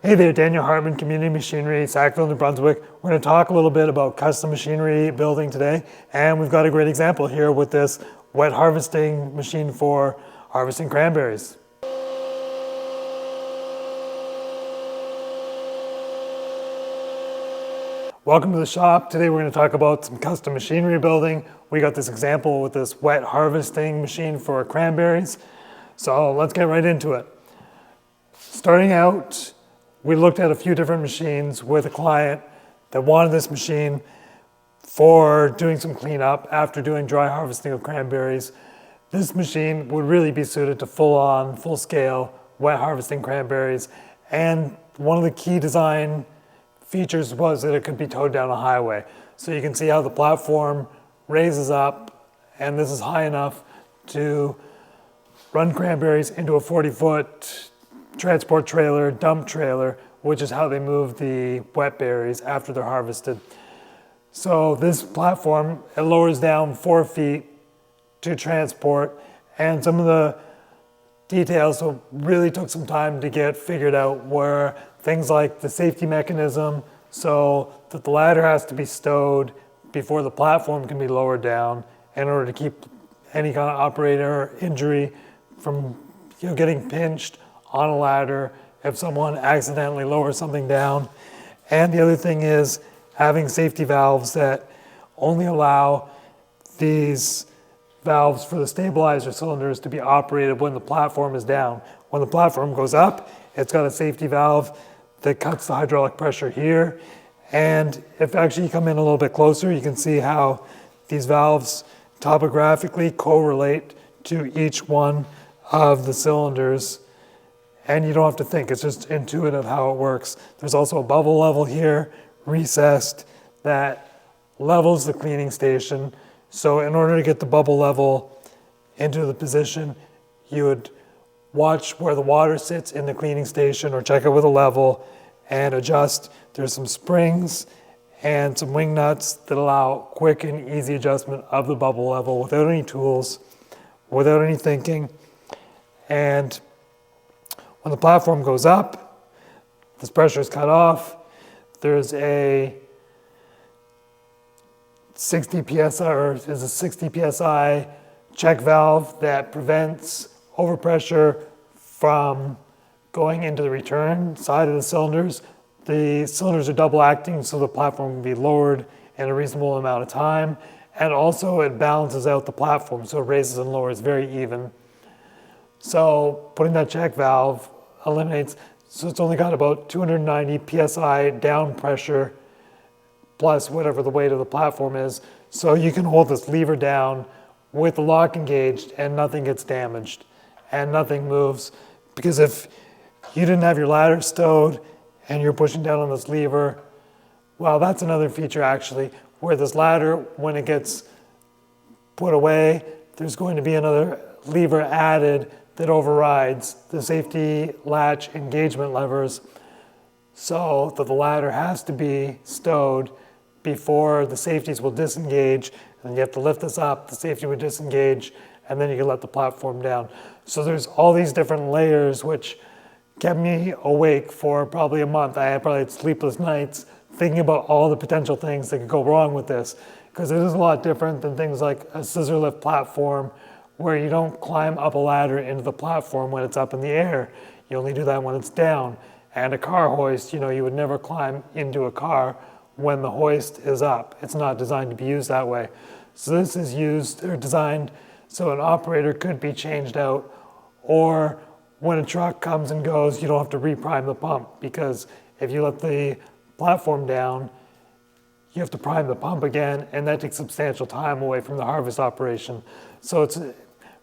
Hey there, Daniel Hartman, Community Machinery, Sackville, New Brunswick. We're going to talk a little bit about custom machinery building today, and we've got a great example here with this wet harvesting machine for harvesting cranberries. Welcome to the shop. Today we're going to talk about some custom machinery building. We got this example with this wet harvesting machine for cranberries. So let's get right into it. Starting out, we looked at a few different machines with a client that wanted this machine for doing some cleanup after doing dry harvesting of cranberries. This machine would really be suited to full-on, full-scale wet harvesting cranberries. And one of the key design features was that it could be towed down a highway. So you can see how the platform raises up, and this is high enough to run cranberries into a 40-foot transport trailer, dump trailer, which is how they move the wet berries after they're harvested. So this platform, it lowers down 4 feet to transport, and some of the details really took some time to get figured out were things like the safety mechanism, so that the ladder has to be stowed before the platform can be lowered down in order to keep any kind of operator injury from getting pinched on a ladder if someone accidentally lowers something down. And the other thing is having safety valves that only allow these valves for the stabilizer cylinders to be operated when the platform is down. When the platform goes up, it's got a safety valve that cuts the hydraulic pressure here. And if actually you come in a little bit closer, you can see how these valves topographically correlate to each one of the cylinders. And you don't have to think, it's just intuitive how it works. There's also a bubble level here, recessed, that levels the cleaning station. So in order to get the bubble level into the position, you would watch where the water sits in the cleaning station or check it with a level and adjust. There's some springs and some wing nuts that allow quick and easy adjustment of the bubble level without any tools, without any thinking. And when the platform goes up, this pressure is cut off. There's a 60 psi check valve that prevents overpressure from going into the return side of the cylinders. The cylinders are double acting, so the platform can be lowered in a reasonable amount of time. And also it balances out the platform, so it raises and lowers very even. So putting that check valve eliminates, so it's only got about 290 psi down pressure plus whatever the weight of the platform is. So you can hold this lever down with the lock engaged and nothing gets damaged and nothing moves. Because if you didn't have your ladder stowed and you're pushing down on this lever, well, that's another feature actually, where this ladder, when it gets put away, there's going to be another lever added that overrides the safety latch engagement levers, so that the ladder has to be stowed before the safeties will disengage, and you have to lift this up, the safety would disengage, and then you can let the platform down. So there's all these different layers which kept me awake for probably a month. I probably had sleepless nights thinking about all the potential things that could go wrong with this, because it is a lot different than things like a scissor lift platform where you don't climb up a ladder into the platform when it's up in the air. You only do that when it's down. And a car hoist, you would never climb into a car when the hoist is up. It's not designed to be used that way. So this is used or designed so an operator could be changed out, or when a truck comes and goes, you don't have to reprime the pump, because if you let the platform down, you have to prime the pump again, and that takes substantial time away from the harvest operation. So it's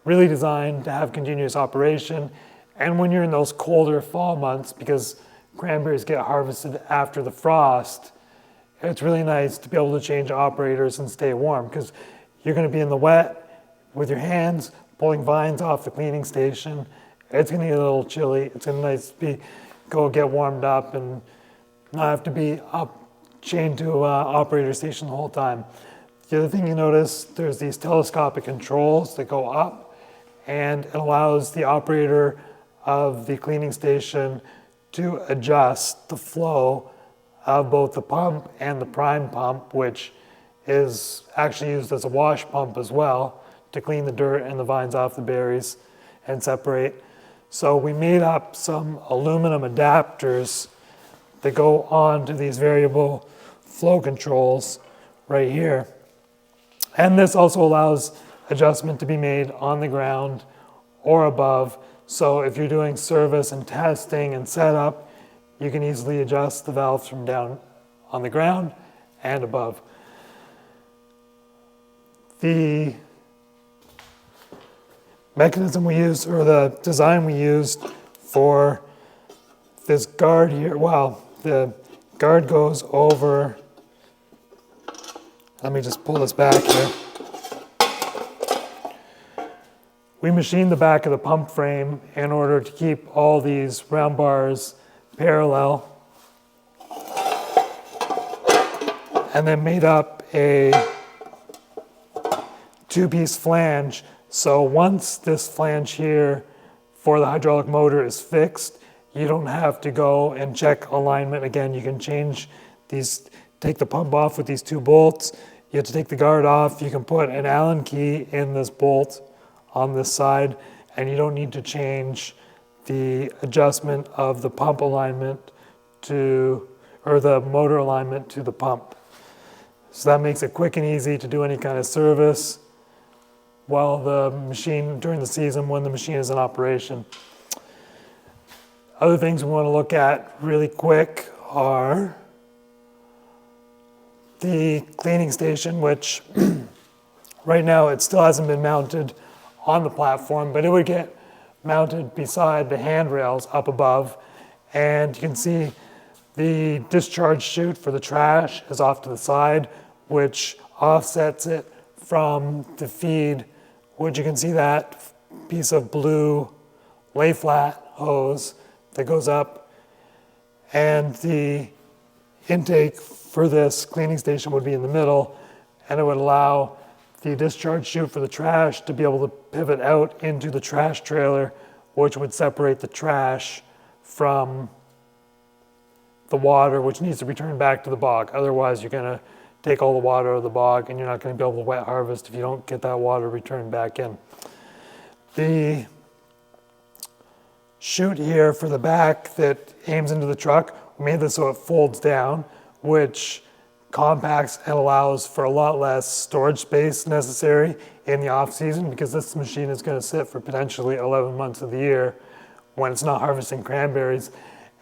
really designed to have continuous operation. And when you're in those colder fall months, because cranberries get harvested after the frost, it's really nice to be able to change operators and stay warm, because you're going to be in the wet with your hands pulling vines off the cleaning station. It's going to get a little chilly. It's going to be nice to go get warmed up and not have to be chained to operator station the whole time. The other thing you notice, there's these telescopic controls that go up, and it allows the operator of the cleaning station to adjust the flow of both the pump and the prime pump, which is actually used as a wash pump as well to clean the dirt and the vines off the berries and separate. So we made up some aluminum adapters that go on to these variable flow controls right here. And this also allows adjustment to be made on the ground or above. So if you're doing service and testing and setup, you can easily adjust the valves from down on the ground and above. The mechanism we used, or the design we used for this guard here, well, the guard goes over, let me just pull this back here. We machined the back of the pump frame in order to keep all these round bars parallel, and then made up a two-piece flange. So once this flange here for the hydraulic motor is fixed, you don't have to go and check alignment again. You can change these, take the pump off with these two bolts. You have to take the guard off. You can put an Allen key in this bolt on this side, and you don't need to change the adjustment of the pump alignment to, or the motor alignment to the pump. So that makes it quick and easy to do any kind of service while the machine, during the season when the machine is in operation. Other things we want to look at really quick are the cleaning station, which right now it still hasn't been mounted on the platform, but it would get mounted beside the handrails up above. And you can see the discharge chute for the trash is off to the side, which offsets it from the feed, which you can see that piece of blue lay flat hose that goes up. And the intake for this cleaning station would be in the middle, and it would allow the discharge chute for the trash to be able to pivot out into the trash trailer, which would separate the trash from the water, which needs to return back to the bog. Otherwise, you're going to take all the water out of the bog, and you're not going to be able to wet harvest if you don't get that water returned back in. The chute here for the back that aims into the truck, we made this so it folds down, which compacts and allows for a lot less storage space necessary in the off season, because this machine is going to sit for potentially 11 months of the year when it's not harvesting cranberries.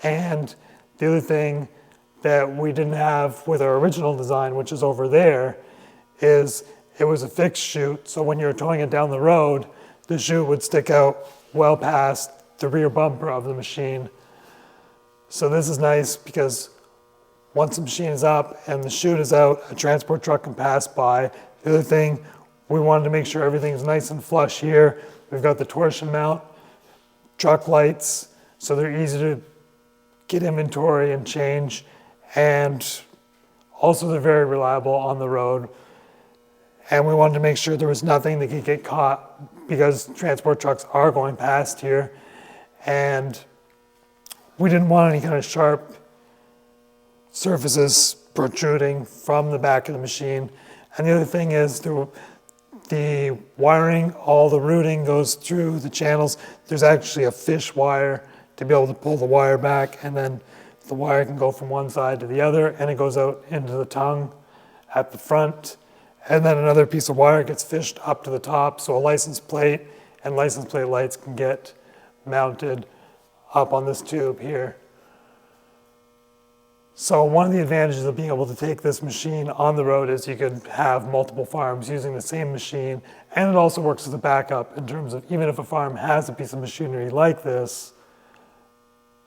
And the other thing that we didn't have with our original design, which is over there, is it was a fixed chute. So when you're towing it down the road, the chute would stick out well past the rear bumper of the machine. So this is nice because once the machine is up and the chute is out, a transport truck can pass by. The other thing, we wanted to make sure everything's nice and flush here. We've got the torsion mount, truck lights, so they're easy to get inventory and change. And also they're very reliable on the road. And we wanted to make sure there was nothing that could get caught, because transport trucks are going past here. And we didn't want any kind of sharp surfaces protruding from the back of the machine. And the other thing is the wiring, all the routing goes through the channels. There's actually a fish wire to be able to pull the wire back, and then the wire can go from one side to the other, and it goes out into the tongue at the front. And then another piece of wire gets fished up to the top, so a license plate and license plate lights can get mounted up on this tube here. So one of the advantages of being able to take this machine on the road is you could have multiple farms using the same machine, and it also works as a backup in terms of, even if a farm has a piece of machinery like this,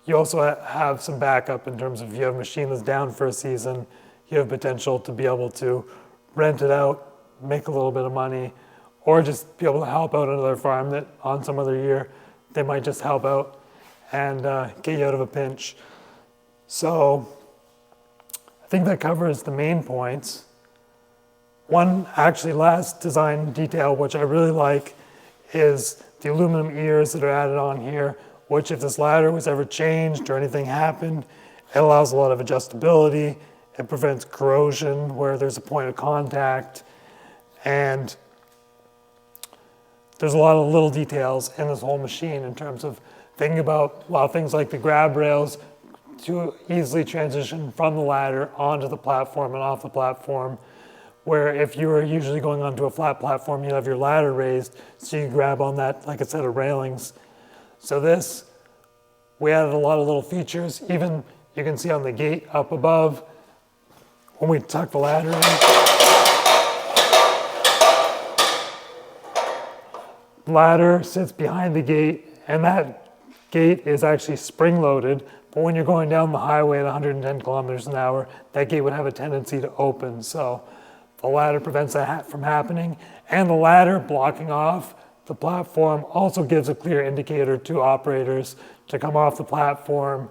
you also have some backup in terms of if you have a machine that's down for a season, you have potential to be able to rent it out, make a little bit of money, or just be able to help out another farm that on some other year, they might just help out and get you out of a pinch. So I think that covers the main points. One actually last design detail, which I really like, is the aluminum ears that are added on here, which if this ladder was ever changed or anything happened, it allows a lot of adjustability. It prevents corrosion where there's a point of contact. And there's a lot of little details in this whole machine in terms of thinking about, well, things like the grab rails to easily transition from the ladder onto the platform and off the platform, where if you were usually going onto a flat platform, you'd have your ladder raised, so you grab on that like a set of railings. So this, we added a lot of little features. Even you can see on the gate up above, when we tuck the ladder in, the ladder sits behind the gate, and that gate is actually spring-loaded, but when you're going down the highway at 110 kilometers an hour, that gate would have a tendency to open. So the ladder prevents that from happening, and the ladder blocking off the platform also gives a clear indicator to operators to come off the platform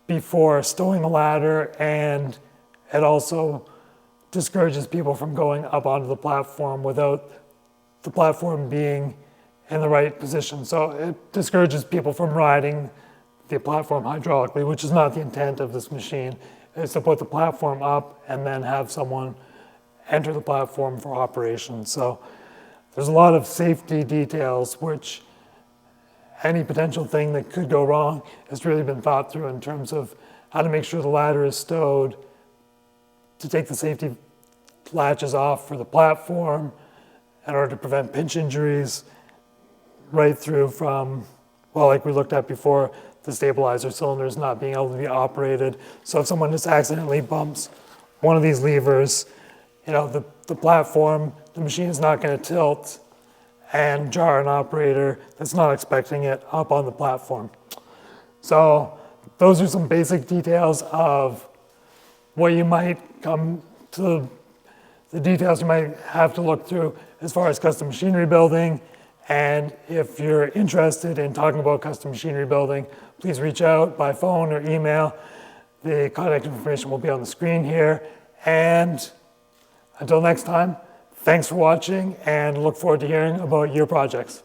before stowing the ladder, and it also discourages people from going up onto the platform without the platform being in the right position. So it discourages people from riding the platform hydraulically, which is not the intent of this machine. Is to put the platform up and then have someone enter the platform for operation. So there's a lot of safety details which any potential thing that could go wrong has really been thought through in terms of how to make sure the ladder is stowed, to take the safety latches off for the platform in order to prevent pinch injuries, right through from, well, like we looked at before, the stabilizer cylinders not being able to be operated. So if someone just accidentally bumps one of these levers, you know, the platform, the machine is not going to tilt and jar an operator that's not expecting it up on the platform. So those are some basic details of what you might come to, the details you might have to look through as far as custom machinery building. And if you're interested in talking about custom machinery building, please reach out by phone or email. The contact information will be on the screen here. And until next time, thanks for watching and look forward to hearing about your projects.